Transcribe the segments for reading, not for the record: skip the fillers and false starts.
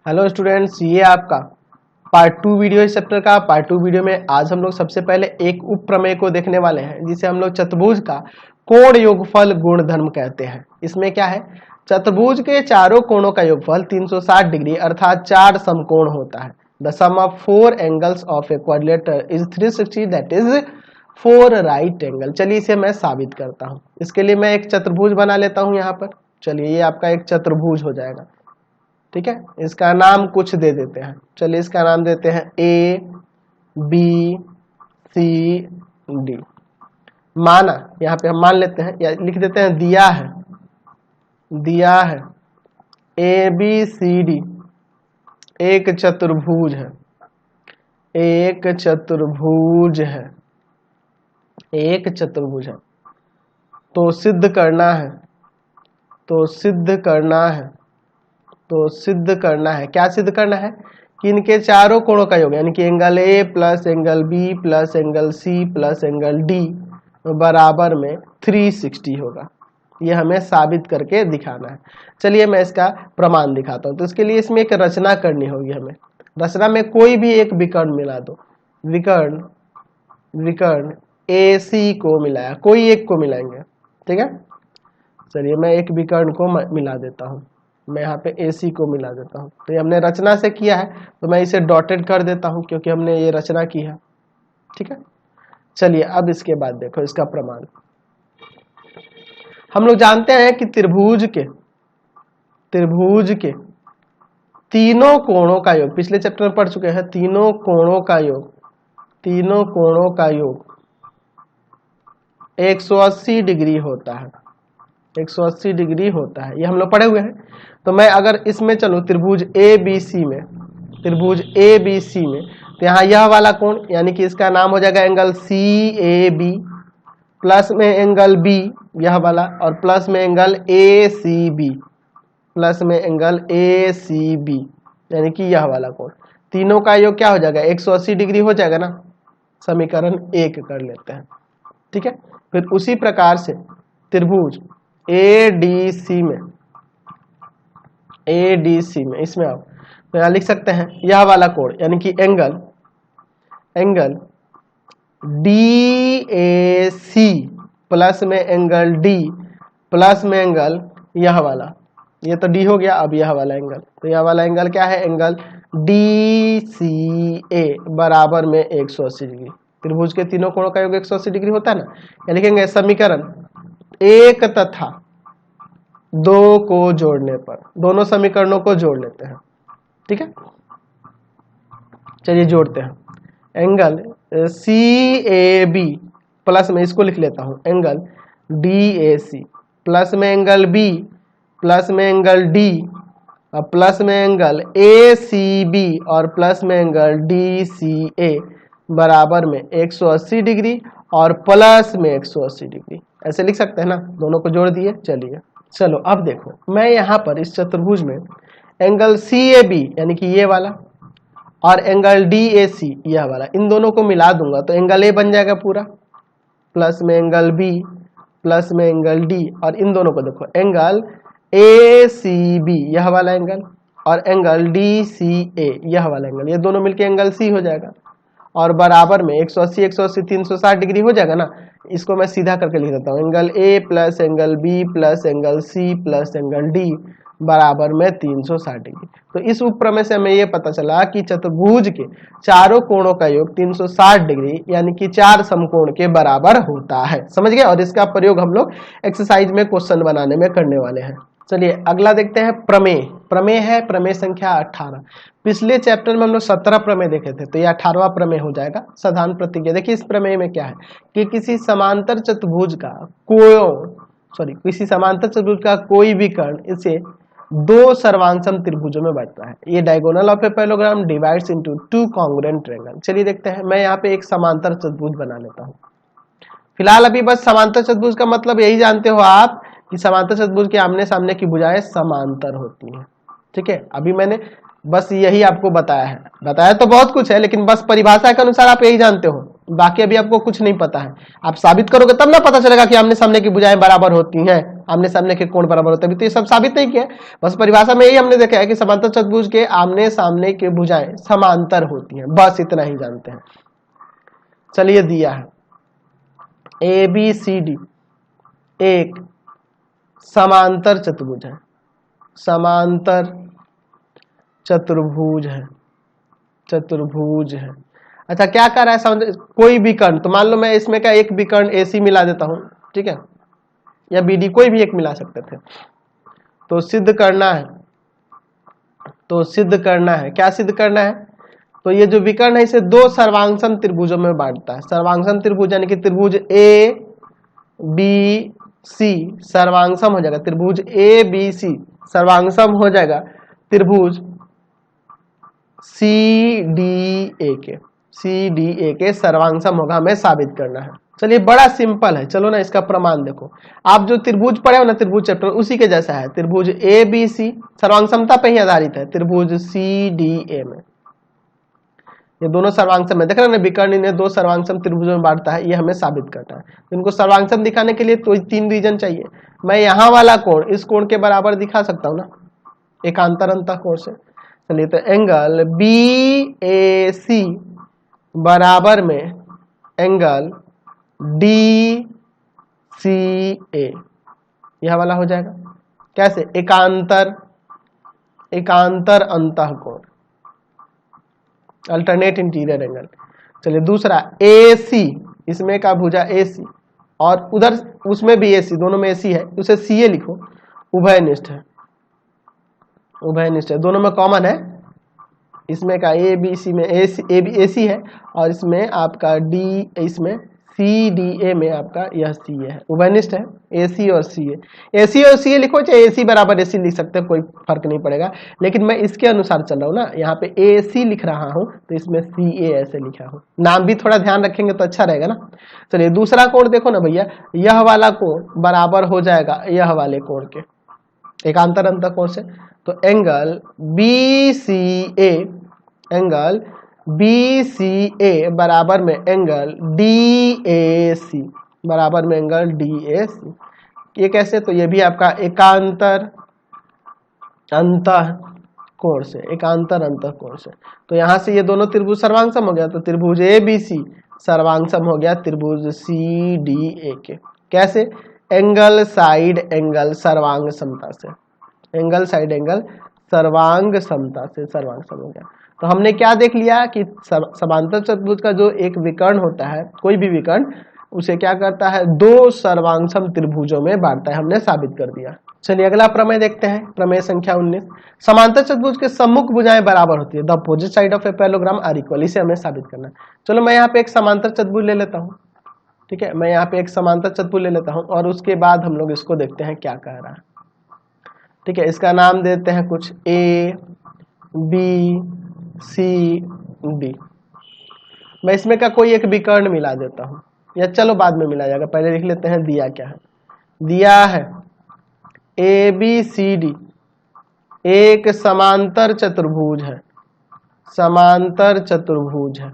Hello students, ये आपका part 2 video है इस चैप्टर का। पार्ट 2 वीडियो में आज हम लोग सबसे पहले एक उप प्रमेय को देखने वाले हैं जिसे हम लोग चतुर्भुज का कोण योगफल गुणधर्म कहते हैं। इसमें क्या है, चतुर्भुज के चारों कोणों का योगफल 360 डिग्री अर्थात 4 समकोण होता है। The sum of 4 angles of a quadrilateral is 360, that is 4 right angle. चलिए इसे मैं साबित करता हूँ। इसके लिए मैं एक चतुर्भुज बना लेता हूँ यहाँ पर। चलिए ये आपका एक चतुर्भुज हो जाएगा, ठीक है। इसका नाम कुछ दे देते हैं। चलिए इसका नाम देते हैं ए बी सी डी। माना, यहाँ पे हम मान लेते हैं या लिख देते हैं दिया है ए बी सी डी एक चतुर्भुज है, एक चतुर्भुज है, एक चतुर्भुज है। तो सिद्ध करना है, तो सिद्ध करना है, तो सिद्ध करना है। क्या सिद्ध करना है कि इनके चारों कोणों का योग यानी कि angle A plus angle B plus angle C plus angle D बराबर में 360 होगा। ये हमें साबित करके दिखाना है। चलिए मैं इसका प्रमाण दिखाता हूँ। तो इसके लिए इसमें एक रचना करनी होगी हमें। रचना में कोई भी एक विकर्ण मिला दो। विकर्ण ए सी को मिलाया, कोई एक को मिलाएंगे, ठीक है। चलिए मैं एक विकर्ण को मिला देता हूँ। मैं यहाँ पे AC को मिला देता हूँ। तो ये हमने रचना से किया है तो मैं इसे डॉटेड कर देता हूँ क्योंकि हमने ये रचना की है, ठीक है। चलिए अब इसके बाद देखो इसका प्रमाण। हम लोग जानते हैं कि त्रिभुज के तीनों कोणों का योग, पिछले चैप्टर में पढ़ चुके हैं, तीनों कोणों का योग 180 डिग्री होता है, 180 डिग्री होता है। ये हम लोग पढ़े हुए हैं। तो मैं अगर इसमें चलूं त्रिभुज ABC में, तो यहाँ यह वाला कोण यानी कि इसका नाम हो जाएगा एंगल CAB प्लस में एंगल B यह वाला और प्लस में एंगल ACB यानी कि यह वाला कोण। तीनों का योग क्या हो जाएगा, 180 डिग्री हो जाएगा ना। समीकरण 1 कर लेते हैं, ठीक है। फिर उसी प्रकार से त्रिभुज ADC में इसमें आप तो यहाँ लिख सकते हैं यह वाला कोण यानी कि एंगल DAC प्लस में एंगल D प्लस में एंगल यह वाला, ये तो D हो गया। अब यह वाला एंगल, तो यह वाला एंगल क्या है, एंगल DCA बराबर में 180 डिग्री। त्रिभुज के तीनों कोणों का योग 180 डिग्री होता है ना। या लिखेंगे समीकरण 1 तथा 2 को जोड़ने पर, दोनों समीकरणों को जोड़ लेते हैं, ठीक है। चलिए जोड़ते हैं। एंगल CAB प्लस में इसको लिख लेता हूं एंगल DAC प्लस में एंगल B प्लस में एंगल D और प्लस में एंगल ACB और प्लस में एंगल DCA बराबर में 180 डिग्री और प्लस में 180 डिग्री, ऐसे लिख सकते हैं ना। दोनों को जोड़ दिए। चलिए चलो अब देखो, मैं यहाँ पर इस चतुर्भुज में एंगल CAB यानी कि ये वाला और एंगल DAC यह वाला, इन दोनों को मिला दूंगा तो एंगल A बन जाएगा पूरा, प्लस में एंगल B प्लस में एंगल D और इन दोनों को देखो एंगल ACB यह वाला एंगल और एंगल DCA यह वाला एंगल, ये दोनों मिलके एंगल C हो जाएगा और बराबर में 180 360 डिग्री हो जाएगा ना। इसको मैं सीधा करके लिख देता हूँ angle A plus angle B plus angle C plus angle D बराबर में 360 डिग्री। तो इस उप प्रमेय से हमें ये पता चला कि चतुर्भुज के चारों कोणों का योग 360 डिग्री यानी कि 4 समकोण के बराबर होता है। समझ गए। और इसका प्रयोग हम लोग एक्सरसाइज में क्वेश्चन बनाने में करने वाले हैं। चलिए अगला देखते हैं प्रमेय। प्रमेय है प्रमेय संख्या 18। पिछले चैप्टर में हम लोग 17 प्रमेय देखे थे, तो ये 18वां प्रमेय हो जाएगा। साधारण प्रतिज्ञा। देखिए इस प्रमेय में क्या है कि किसी समांतर चतुर्भुज का कोई भी कर्ण इसे 2 सर्वांसम त्रिभुजों में बांटता है। ये diagonal of a parallelogram divides into 2 congruent triangle. चलिए देखते हैं। मैं यहाँ पे एक समांतर चतुर्भुज बना लेता हूँ। फिलहाल अभी बस समांतर चतुर्भुज का मतलब यही जानते हो आप कि समांतर चतुर्भुज के आमने सामने की भुजाएं समांतर होती हैं, ठीक है। अभी मैंने बस यही आपको बताया तो बहुत कुछ है, लेकिन बस परिभाषा के अनुसार आप यही जानते हो, बाकी अभी आपको कुछ नहीं पता है। आप साबित करोगे तब ना पता चलेगा कि आमने सामने की भुजाएं बराबर होती हैं। आमने सामने के कोण बराबर होते हैं, तो ये सब साबित नहीं किया, बस परिभाषा में यही हमने देखा है कि समांतर चतुर्भुज के आमने सामने के भुजाएं समांतर होती हैं, बस इतना ही जानते हैं। चलिए दिया है ABCD एक समांतर चतुर्भुज है, समांतर चतुर्भुज है, चतुर्भुज है। अच्छा क्या कर रहा है, कोई विकर्ण, तो मान लो मैं इसमें क्या एक विकर्ण AC मिला देता हूं, ठीक है, या BD कोई भी एक मिला सकते थे, तो सिद्ध करना है, तो सिद्ध करना है, क्या सिद्ध करना है, तो ये जो विकर्ण है इसे दो सर्वांगसम त्रिभुजों में बांटता है। सर्वांगसम त्रिभुज यानी कि त्रिभुज ABC सर्वांगसम हो जाएगा, त्रिभुज ABC सर्वांगसम हो जाएगा त्रिभुज CDA के सर्वांगसम होगा, हमें साबित करना है। चलिए बड़ा सिंपल है, चलो ना इसका प्रमाण देखो। आप जो त्रिभुज पढ़े हो ना त्रिभुज चैप्टर, उसी के जैसा है। त्रिभुज ABC सर्वांगसमता पे ही आधारित है, त्रिभुज CDA में ये दोनों सर्वांगसम है। देख रहे हैं ना, विकर्ण इन्हें दो सर्वांगसम त्रिभुजों में बांटता है, ये हमें साबित करना है। तो इनको सर्वांगसम दिखाने के लिए तो 3 रीजन चाहिए। मैं यहाँ वाला कोण इस कोण के बराबर दिखा सकता हूँ ना, एकांतर अंतःकोण से। चलिए तो एंगल BAC बराबर में एंगल DCA, यह वाला हो जाएगा। कैसे, एकांतर अंतःकोण, अल्टरनेट इंटीरियर एंगल। चलिए दूसरा AC, इसमें का भुजा AC और उधर उसमें भी AC, दोनों में AC है, उसे CA लिखो, उभयनिष्ठ है, उभयनिष्ठ है, दोनों में कॉमन है। इसमें का ABC में AC है और इसमें आपका इसमें CDA में आपका यह CA है, उभयनिष्ठ है, AC और CA। AC और CA लिखो, चाहे AC बराबर AC लिख सकते हैं, कोई फर्क नहीं पड़ेगा, लेकिन मैं इसके अनुसार चल रहा हूँ ना, यहाँ पे AC लिख रहा हूँ तो इसमें CA ऐसे लिखा हूँ। नाम भी थोड़ा ध्यान रखेंगे तो अच्छा रहेगा ना। चलिए दूसरा कोण देखो ना भैया, यह वाला कोण बराबर हो जाएगा यह वाले कोण के, एकांतर अंतःकोण से। तो एंगल BCA बराबर में एंगल DAC बराबर में एंगल DAC। ये कैसे, तो ये भी आपका एकांतर अंतःकोण से, एकांतर अंतःकोण से। तो यहां से ये दोनों त्रिभुज सर्वांगसम हो गया, तो त्रिभुज ABC सर्वांगसम हो गया त्रिभुज CDA के। कैसे, एंगल साइड एंगल सर्वांग समता से, एंगल साइड एंगल सर्वांग समता से सर्वांगसम हो गया। तो हमने क्या देख लिया कि समांतर चतुर्भुज का जो एक विकर्ण होता है, कोई भी विकर्ण, उसे क्या करता है, दो सर्वांगसम त्रिभुजों में बांटता है, हमने साबित कर दिया। चलिए अगला प्रमेय देखते हैं, प्रमेय संख्या 19। समांतर चतुर्भुज के सम्मुख भुजाएं बराबर होती है, the opposite side of a parallelogram are equal, इसे हमें साबित करना है। चलो मैं यहाँ पे एक समांतर चतुर्भुज ले लेता हूँ, ठीक है, मैं यहाँ पे एक समांतर चतुर्भुज ले लेता हूँ और उसके बाद हम लोग इसको देखते हैं क्या कह रहा है। ठीक है, इसका नाम देते हैं कुछ ABCD। मैं इसमें का कोई एक विकर्ण मिला देता हूँ, या चलो बाद में मिला जाएगा, पहले लिख लेते हैं दिया क्या है। दिया है ABCD एक समांतर चतुर्भुज है, समांतर चतुर्भुज है,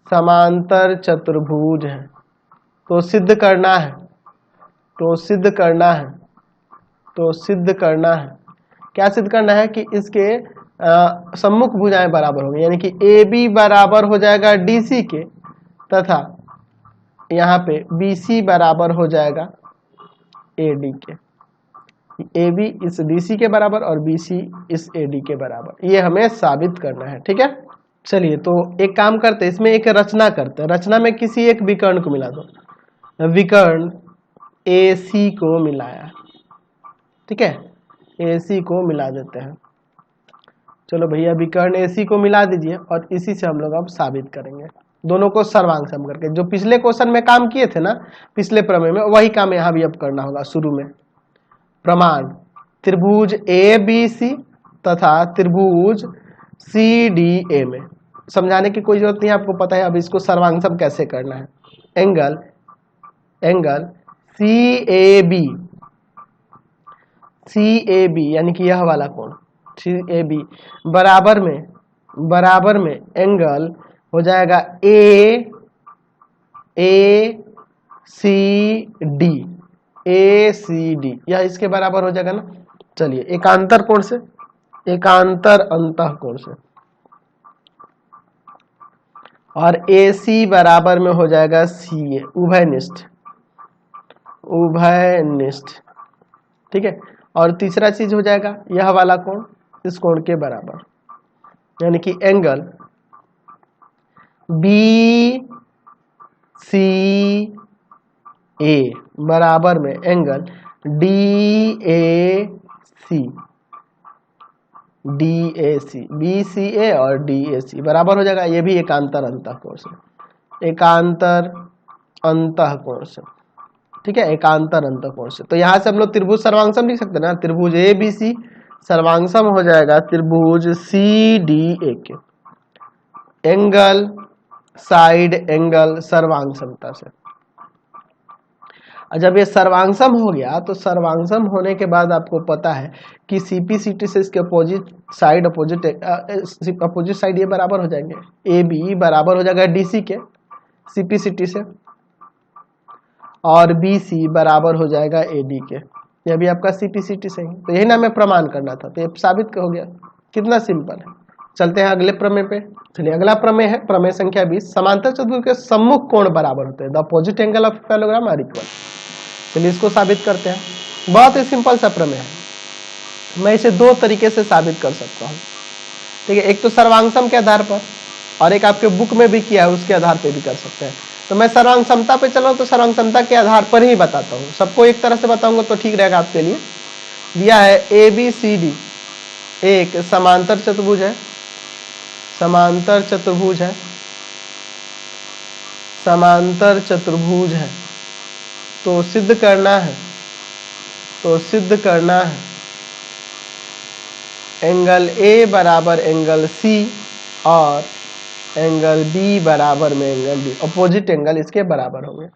समांतर चतुर्भुज है। तो सिद्ध करना है, तो सिद्ध करना है, तो सिद्ध करना है, क्या सिद्ध करना है कि इसके सम्मुख भुजाएं बराबर होंगी, यानी कि AB बराबर हो जाएगा DC के, तथा यहाँ पे BC बराबर हो जाएगा AD के। AB इस BC के बराबर और BC इस AD के बराबर, ये हमें साबित करना है। ठीक है, चलिए तो एक काम करते हैं, इसमें एक रचना करते हैं। रचना में किसी एक विकर्ण को मिला दो, विकर्ण AC को मिलाया, ठीक है, AC को मिला देते हैं। चलो भैया विकर्ण AC को मिला दीजिए और इसी से हम लोग अब साबित करेंगे, दोनों को सर्वांगसम करके। जो पिछले क्वेश्चन में काम किए थे ना, पिछले प्रमेय में, वही काम यहाँ भी अब करना होगा। शुरू में प्रमाण त्रिभुज ABC तथा त्रिभुज CDA में, समझाने की कोई जरूरत नहीं है, आपको पता है। अब इसको सर्वांगसम कैसे करना है। एंगल CAB यानी कि यह वाला कोण CAB बराबर में एंगल हो जाएगा ACD ACD, यह इसके बराबर हो जाएगा ना। चलिए एकांतर कोण से, एकांतर अंतःकोण से, और AC बराबर में हो जाएगा CA, उभयनिष्ठ, उभयनिष्ठ, ठीक है। और तीसरा चीज हो जाएगा यह वाला कोण इस कोण के बराबर, यानी कि एंगल BCA बराबर में एंगल DAC, BCA और DAC बराबर हो जाएगा। ये भी एकांतर अंतःकोण से, एकांतर अंतःकोण से, ठीक है, एकांतर अंतःकोण से। तो यहां से हम लोग त्रिभुज सर्वांगसम लिख सकते हैं ना, त्रिभुज ABC सर्वांगसम हो जाएगा त्रिभुज CDA के एंगल साइड एंगल सर्वांगसमता से। जब ये सर्वांगसम हो गया तो सर्वांगसम होने के बाद आपको पता है कि CPCT से इसके अपोजिट साइड ये बराबर हो जाएंगे, AB बराबर हो जाएगा DC के CPCT से, और BC बराबर हो जाएगा AD के, यह भी आपका CPCT से ही। तो यही ना हमें प्रमाण करना था, तो ये साबित हो गया। कितना सिंपल है। चलते हैं अगले प्रमेय पे। चलिए अगला प्रमेय है प्रमेय संख्या 20, समांतर चतुर्भुज के सम्मुख कोण बराबर होते हैं, the opposite angle of parallelogram are equal. चलिए इसको साबित करते हैं। बहुत ही सिंपल सा प्रमेय है, मैं इसे दो तरीके से साबित कर सकता हूँ, ठीक है। एक तो सर्वांगसम के आधार पर, और एक आपके बुक में भी किया है उसके आधार पर भी कर सकते हैं। तो मैं सर्वांग समता पे चला हूं तो सर्वांग समता के आधार पर ही बताता हूं, सबको एक तरह से बताऊंगा तो ठीक रहेगा आपके लिए। दिया है ABCD एक समांतर चतुर्भुज है, समांतर चतुर्भुज है, समांतर चतुर्भुज है, तो सिद्ध करना है, तो सिद्ध करना है एंगल A बराबर एंगल C और एंगल B बराबर में एंगल D, अपोजिट एंगल इसके बराबर होंगे।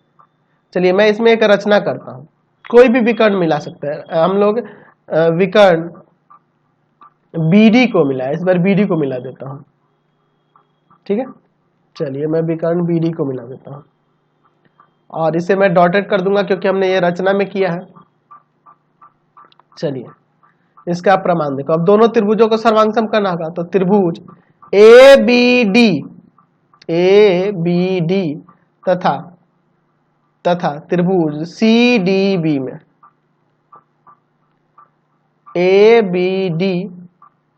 चलिए मैं इसमें एक रचना करता हूं, कोई भी विकर्ण मिला सकते हैं हम लोग। विकर्ण BD को मिला है, इस बार BD को मिला देता हूं, ठीक है। चलिए मैं विकर्ण BD को मिला देता हूं और इसे मैं डॉटेड कर दूंगा क्योंकि हमने ये रचना में किया है। चलिए इसका प्रमाण देखो। अब दोनों त्रिभुजों को सर्वांगसम करना होगा, तो त्रिभुज ABD तथा त्रिभुज CDB में, ABD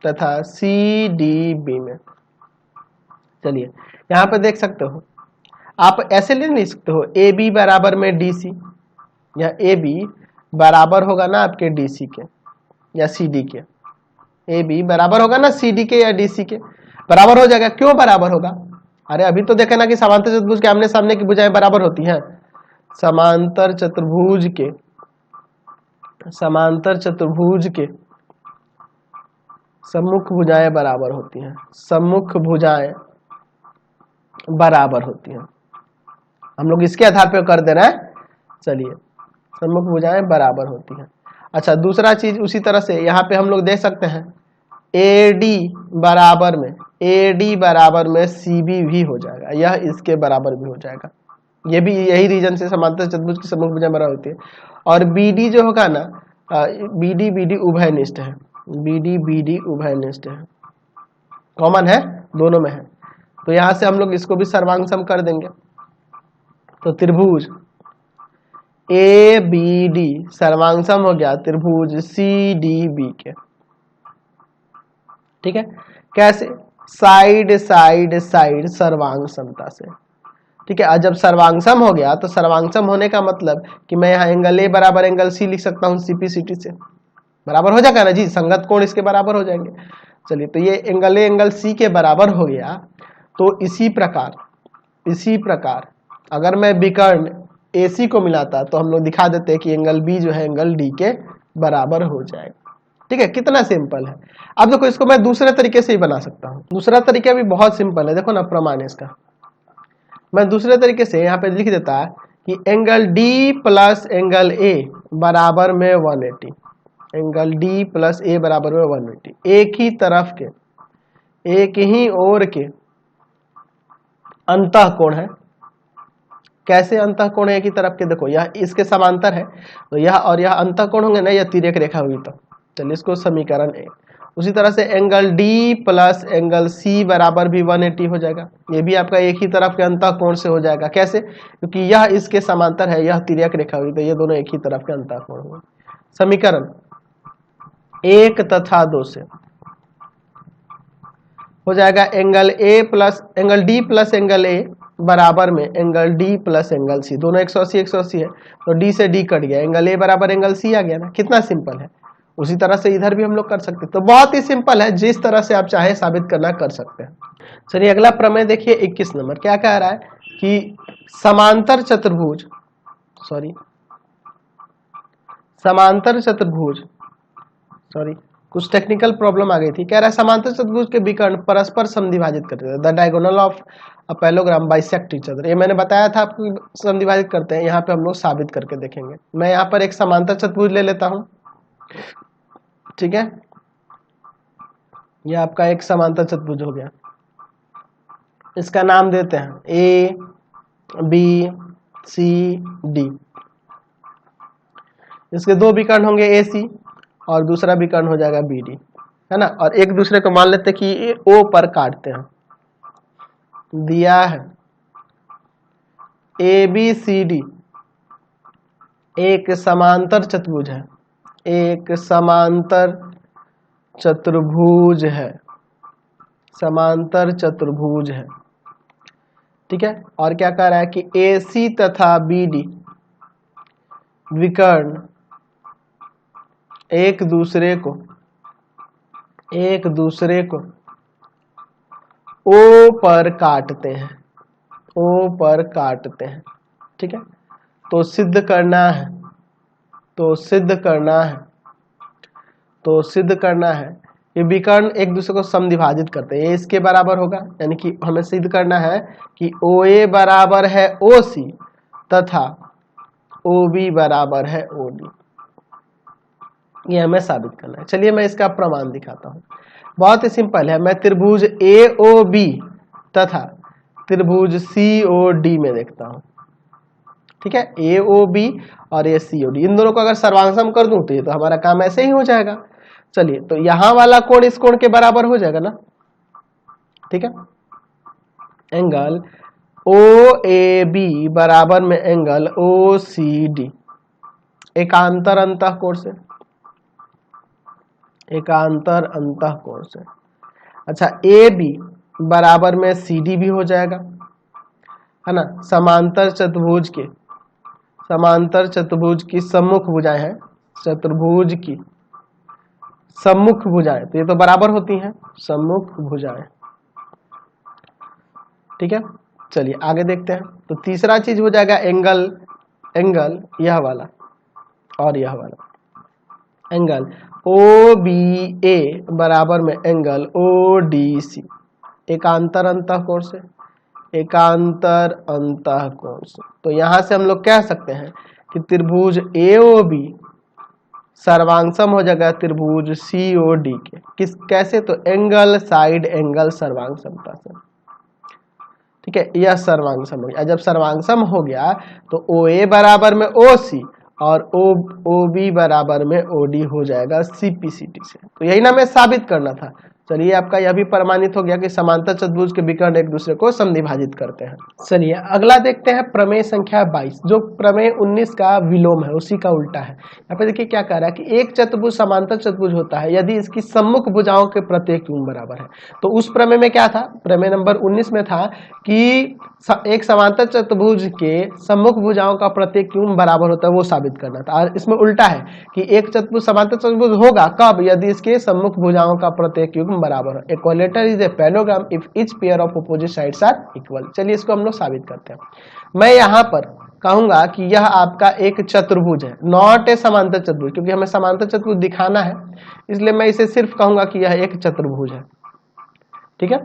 तथा CDB में। चलिए यहां पे देख सकते हो, आप ऐसे ले नहीं सकते हो AB बराबर में DC, या AB बराबर होगा ना आपके DC के या CD के, AB बराबर होगा ना CD के या DC के, बराबर हो जाएगा। क्यों बराबर होगा? अरे अभी तो देखे ना कि समांतर चतुर्भुज के आमने सामने की भुजाएं बराबर होती हैं। समांतर चतुर्भुज के, समांतर चतुर्भुज के सम्मुख भुजाएं बराबर होती हैं, सम्मुख भुजाएं बराबर होती हैं। हम लोग इसके आधार पर कर दे रहे हैं। चलिए सम्मुख भुजाएं बराबर होती हैं। अच्छा दूसरा चीज उसी तरह से यहाँ पे हम लोग देख सकते हैं AD बराबर में CB भी हो जाएगा, यह इसके बराबर भी हो जाएगा। ये भी यही रीजन से समांतर चतुर्भुज की सम्मुख भुजाएं बराबर होती है। और BD जो होगा ना, BD उभयनिष्ठ है, BD उभयनिष्ठ है, कॉमन है, दोनों में है। तो यहां से हम लोग इसको भी सर्वांगसम कर देंगे। तो त्रिभुज ABD सर्वांगसम हो गया त्रिभुज CDB के, ठीक है। कैसे? साइड साइड साइड सर्वांगसमता से, ठीक है। जब सर्वांगसम हो गया तो सर्वांगसम होने का मतलब कि मैं यहाँ एंगल A बराबर एंगल C लिख सकता हूँ CPCT से, बराबर हो जाएगा ना जी, संगत कोण इसके बराबर हो जाएंगे। चलिए तो ये एंगल A एंगल C के बराबर हो गया। तो इसी प्रकार अगर मैं विकर्ण AC को मिलाता तो हम लोग दिखा देते हैं कि एंगल B जो है एंगल D के बराबर हो जाएगा, ठीक है। कितना सिंपल है। अब देखो इसको मैं दूसरे तरीके से ही बना सकता हूँ, दूसरा तरीका भी बहुत सिंपल है। देखो ना प्रमाण है इसका, मैं दूसरे तरीके से यहाँ पे लिख देता है कि angle D plus angle A बराबर में 180, एंगल D प्लस A बराबर में 180, एक ही तरफ के, एक ही ओर के अंतःकोण है, कैसे अंतःकोण है एक ही तरफ के, देखो यह इसके समांतर है तो यह और यह अंतःकोण होंगे ना, यह तिर्यक रेखा हुई तो चलिए इसको समीकरण ए। उसी तरह से angle D plus angle C बराबर भी 180 हो जाएगा, ये भी आपका एक ही तरफ के अंतःकोण से हो जाएगा। कैसे? क्योंकि यह इसके समांतर है, यह तिर्यक रेखा हुई तो ये दोनों एक ही तरफ के अंतःकोण होंगे। समीकरण 1 तथा 2 से हो जाएगा angle A plus angle D plus angle A बराबर में angle D plus angle C, दोनों 180 180 है तो डी से डी कट गया, एंगल ए बराबर एंगल सी आ गया ना। कितना सिंपल है। उसी तरह से इधर भी हम लोग कर सकते हैं, तो बहुत ही सिंपल है, जिस तरह से आप चाहे साबित करना कर सकते हैं। चलिए अगला प्रमेय देखिए 21 नंबर क्या कह रहा है कि समांतर चतुर्भुज कुछ टेक्निकल प्रॉब्लम आ गई थी। कह रहा है समांतर चतुर्भुज के विकर्ण परस्पर समद्विभाजित करते हैं, the diagonal of a parallelogram bisect each other. ये मैंने बताया था आपको समद्विभाजित करते हैं, यहाँ पे हम लोग साबित करके देखेंगे। मैं यहाँ पर एक समांतर चतुर्भुज ले लेता हूँ, ठीक है, ये आपका एक समांतर चतुर्भुज हो गया, इसका नाम देते हैं ए बी सी डी। इसके दो विकर्ण होंगे ए सी और दूसरा विकर्ण हो जाएगा बी डी, है ना। और एक दूसरे को मान लेते हैं कि ये ओ पर काटते हैं। दिया है ए बी सी डी एक समांतर चतुर्भुज है, एक समांतर चतुर्भुज है, समांतर चतुर्भुज है, ठीक है। और क्या कह रहा है कि ए सी तथा बी डी विकर्ण एक दूसरे को ओ पर काटते हैं, ओ पर काटते हैं, ठीक है। तो सिद्ध करना है ये विकर्ण एक दूसरे को समद्विभाजित करते हैं, ये इसके बराबर होगा, यानी कि हमें सिद्ध करना है कि ओ ए बराबर है ओ सी तथा ओ बी बराबर है ओ डी, ये हमें साबित करना है। चलिए मैं इसका प्रमाण दिखाता हूँ, बहुत ही सिंपल है। मैं त्रिभुज ए ओ बी तथा त्रिभुज सी ओ डी में देखता हूँ, ठीक है, ए ओ बी और ए सी ओ डी, इन दोनों को अगर सर्वांगसम कर दूं तो ये तो हमारा काम ऐसे ही हो जाएगा। चलिए तो यहां वाला कोण इस कोण के बराबर हो जाएगा ना, ठीक है। एंगल ओ ए बी बराबर में एंगल ओ सी डी एकांतर अंतःकोण से, एकांतर अंतःकोण से। अच्छा ए बी बराबर में सी डी भी हो जाएगा, है ना। समांतर चतुर्भुज की सम्मुख भुजाएं हैं, चतुर्भुज की सम्मुख भुजाएं तो ये तो बराबर होती हैं, सम्मुख भुजाएं, ठीक है। चलिए आगे देखते हैं। तो तीसरा चीज हो जाएगा एंगल यह वाला और यह वाला, एंगल ओ बी ए बराबर में एंगल ओ डी सी एकांतर अंतःकोण से, एकांतर अंतःकोण से। तो यहां से हम लोग कह सकते हैं कि त्रिभुज ए ओ बी सर्वांगसम हो जाएगा त्रिभुज सी ओ डी के। कैसे? तो एंगल साइड एंगल सर्वांगसमता से, ठीक है। यह सर्वांगसम हो गया। जब सर्वांगसम हो गया तो ओ ए बराबर में ओ सी और ओ बी बराबर में ओ डी हो जाएगा सी पी सी टी से। तो यही ना हमें साबित करना था। चलिए आपका यह भी प्रमाणित हो गया कि समांतर चतुर्भुज के विकर्ण एक दूसरे को समद्विभाजित करते हैं। चलिए अगला देखते हैं प्रमेय संख्या 22, जो प्रमेय 19 का विलोम है, उसी का उल्टा है। यहाँ पे देखिए क्या कह रहा है कि एक चतुर्भुज समांतर चतुर्भुज होता है यदि इसकी सम्मुख भुजाओं के प्रत्येक यूं बराबर है। तो उस प्रमेय में क्या था? प्रमेय नंबर 19 में था कि एक समांतर चतुर्भुज के सम्मुख भुजाओं का प्रत्येक यूं बराबर होता है, वो साबित करना था। और इसमें उल्टा है कि एक चतुर्भुज समांतर चतुर्भुज होगा कब? यदि इसके सम्मुख भुजाओं का प्रत्येक युग्म बराबर हो। Equilateral is a parallelogram if each pair of opposite sides are equal. चलिए इसको हम लोग साबित करते हैं। मैं यहाँ पर कहूंगा कि यह आपका एक चतुर्भुज है, नॉट ए समांतर चतुर्भुज, क्योंकि हमें समांतर चतुर्भुज दिखाना है, इसलिए मैं इसे सिर्फ कहूंगा कि यह एक चतुर्भुज है, ठीक है।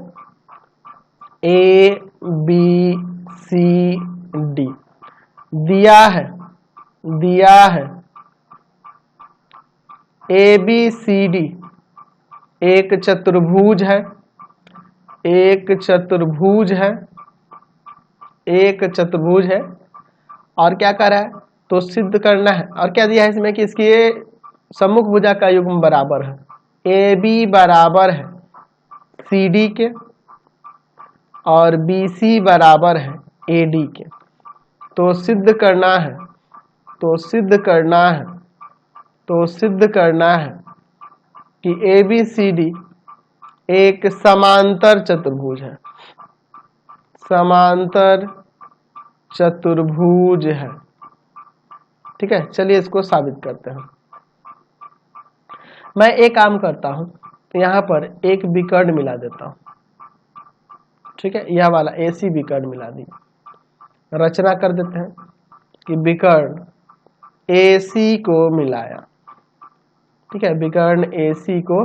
ए बी सी डी दिया है ए बी सी डी एक चतुर्भुज है, एक चतुर्भुज है और क्या कर रहा है, तो सिद्ध करना है। और क्या दिया है इसमें कि इसकी सम्मुख भुजा का युग्म बराबर है, ए बी बराबर है सी डी के और बी सी बराबर है ए डी के। तो सिद्ध करना है, तो सिद्ध करना है, तो सिद्ध करना है कि ए बी सी डी एक समांतर चतुर्भुज है, समांतर चतुर्भुज है। ठीक है, चलिए इसको साबित करते हैं। मैं एक काम करता हूं, तो यहां पर एक विकर्ण मिला देता हूं। ठीक है, यह वाला AC विकर्ण मिला दी, रचना कर देते हैं कि विकर्ण AC को मिलाया। ठीक है, विकर्ण AC को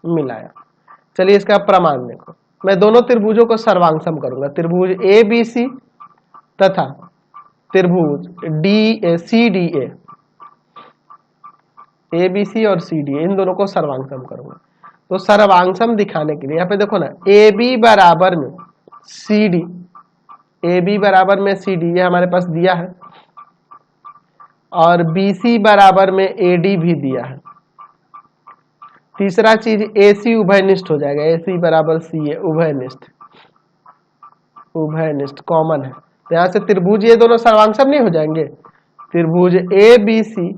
मिलाया। चलिए इसका प्रमाण देखो। मैं दोनों त्रिभुजों को सर्वांगसम करूंगा, त्रिभुज ABC तथा त्रिभुज CDA, ABC और CDA, इन दोनों को सर्वांगसम करूंगा। तो सर्वांगसम दिखाने के लिए यहाँ पे देखो ना, AB बराबर में CD, AB बराबर में CD ये हमारे पास दिया है, और BC बराबर में AD भी दिया है। तीसरा चीज AC उभयनिष्ठ हो जाएगा, AC बराबर CA उभयनिष्ठ, उभयनिष्ठ कॉमन है। तो यहाँ से त्रिभुज ये दोनों सर्वांगसम नहीं हो जाएंगे, त्रिभुज ABC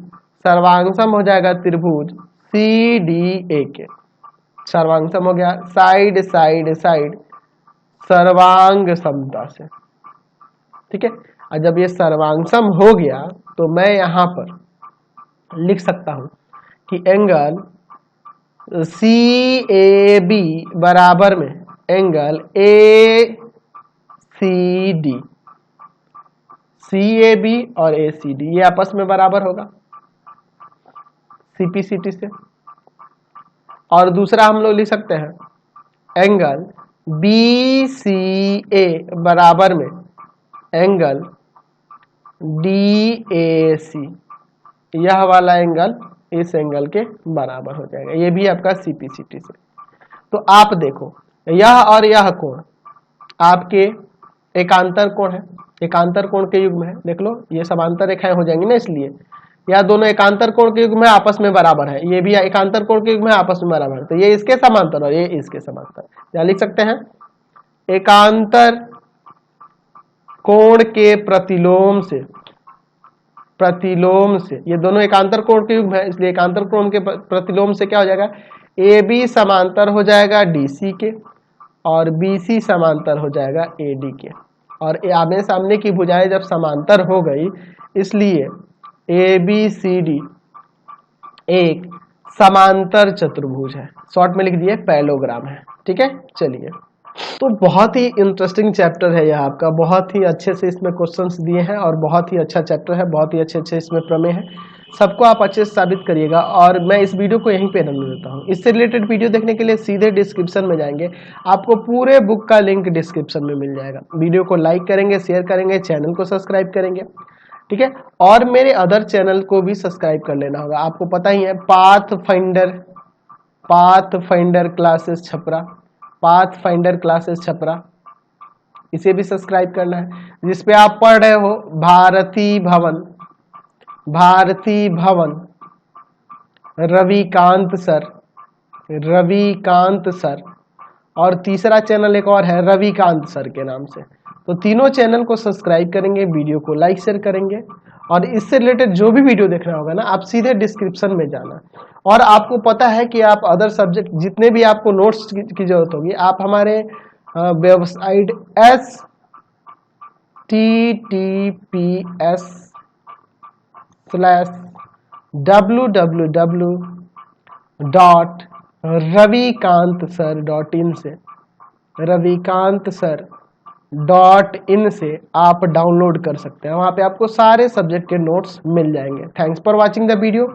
सर्वांगसम हो जाएगा त्रिभुज CDA के, सर्वांगसम हो गया साइड साइड साइड सर्वांग समता से। ठीक है, और जब ये सर्वांगसम हो गया तो मैं यहां पर लिख सकता हूं कि एंगल CAB बराबर में एंगल ACD, CAB और ACD ये आपस में बराबर होगा CPCT से। और दूसरा हम लोग लिख सकते हैं एंगल BCA बराबर में एंगल DAC, यह वाला एंगल इस एंगल के बराबर हो जाएगा, ये भी आपका CPCT से। तो आप देखो यह और यह कोण आपके एकांतर कोण है, एकांतर कोण के युग्म है। देख लो ये समांतर रेखाएं हो जाएंगी ना, इसलिए यह दोनों एकांतर कोण के युग्म है, आपस में बराबर है। ये भी एकांतर कोण के युग्म है, आपस में बराबर है। तो ये इसके समांतर और ये इसके समांतर, क्या लिख सकते हैं, एकांतर कोण के प्रतिलोम से, प्रतिलोम से, ये दोनों एकांतर कोण के युग्म है, इसलिए एकांतर कोण के प्रतिलोम से क्या हो जाएगा, AB समांतर हो जाएगा DC के और BC समांतर हो जाएगा AD के। और आमने सामने की भुजाएं जब समांतर हो गई, इसलिए ABCD एक समांतर चतुर्भुज है, शॉर्ट में लिख दिए पैलोग्राम है। ठीक है, चलिए तो बहुत ही इंटरेस्टिंग चैप्टर है यह आपका, बहुत ही अच्छे से इसमें क्वेश्चंस दिए हैं और बहुत ही अच्छा चैप्टर है, बहुत ही अच्छे इसमें प्रमेय है। सबको आप अच्छे से साबित करिएगा और मैं इस वीडियो को यहीं पे रखने देता हूँ। इससे रिलेटेड वीडियो देखने के लिए सीधे डिस्क्रिप्शन में जाएंगे, आपको पूरे बुक का लिंक डिस्क्रिप्शन में मिल जाएगा। वीडियो को लाइक करेंगे, शेयर करेंगे, चैनल को सब्सक्राइब करेंगे। ठीक है, और मेरे अदर चैनल को भी सब्सक्राइब कर लेना होगा, आपको पता ही है pathfinder classes Chhapra, pathfinder classes Chhapra, इसे भी सब्सक्राइब करना है, जिसपे आप पढ़ रहे हो भारती भवन रविकांत सर, और तीसरा चैनल एक और है रविकांत सर के नाम से। तो तीनों चैनल को सब्सक्राइब करेंगे, वीडियो को लाइक शेयर करेंगे, और इससे रिलेटेड जो भी वीडियो देखना होगा ना, आप सीधे डिस्क्रिप्शन में जाना। और आपको पता है कि आप अदर सब्जेक्ट जितने भी आपको नोट्स की जरूरत होगी, आप हमारे वेबसाइट https://www.ravikantsir.in से, ravikantsir.in से आप डाउनलोड कर सकते हैं। वहां पे आपको सारे सब्जेक्ट के नोट्स मिल जाएंगे। Thanks for watching the video.